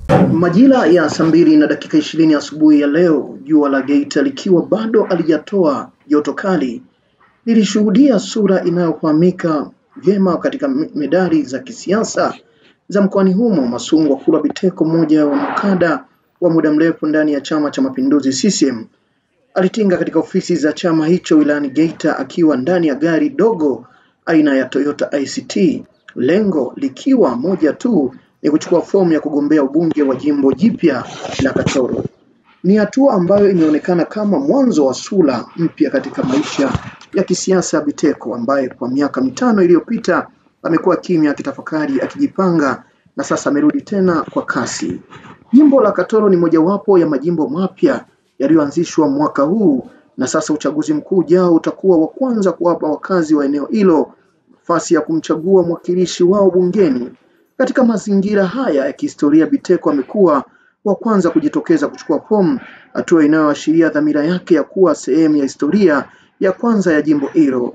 Majira ya saa 2:20 asubuhi ya leo, jua la Geita likiwa bado alijatoa joto kali, lilishuhudia sura inayofahamika vyema katika medali za kisiasa za mkoani humo. Masungwa Kulwa Biteko, mmoja wa makada wa muda mrefu ndani ya Chama cha Mapinduzi CCM, alitinga katika ofisi za chama hicho wilayani Geita akiwa ndani ya gari dogo aina ya Toyota ICT, lengo likiwa moja tu, ni kuchukua fomu ya kugombea ubunge wa jimbo jipya la Katoro. Ni hatua ambayo imeonekana kama mwanzo wa sura mpya katika maisha ya kisiasa Biteko, ambaye kwa miaka 5 iliyopita amekuwa kimya akitafakari, akijipanga, na sasa amerudi tena kwa kasi. Jimbo la Katoro ni mojawapo ya majimbo mapya yaliyoanzishwa mwaka huu, na sasa uchaguzi mkuu ujao utakuwa wa kwanza kuwapa wakazi wa eneo hilo nafasi ya kumchagua mwakilishi wao bungeni. Katika mazingira haya ya kihistoria, Biteko amekuwa wa kwanza kujitokeza kuchukua fomu, hatua inayoashiria dhamira yake ya kuwa sehemu ya historia ya kwanza ya jimbo hilo.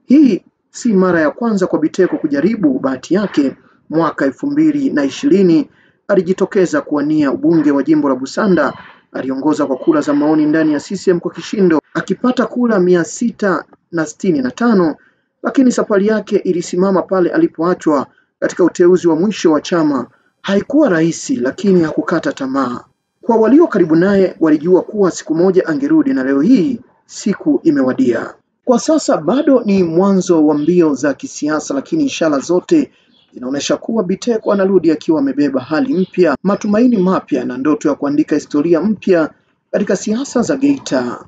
Hii si mara ya kwanza kwa Biteko kujaribu bahati yake. Mwaka 2020 alijitokeza kuwania ubunge wa jimbo la Busanda. Aliongoza kwa kura za maoni ndani ya CCM kwa kishindo, akipata kura 665, lakini safari yake ilisimama pale alipoachwa katika uteuzi wa mwisho wa chama. Haikuwa rahisi, lakini hakukata tamaa. Kwa walio karibu naye walijua kuwa siku moja angerudi, na leo hii siku imewadia. Kwa sasa bado ni mwanzo wa mbio za kisiasa, lakini ishara zote zinaonyesha kuwa Biteko anarudi akiwa amebeba hali mpya, matumaini mapya na ndoto ya kuandika historia mpya katika siasa za Geita.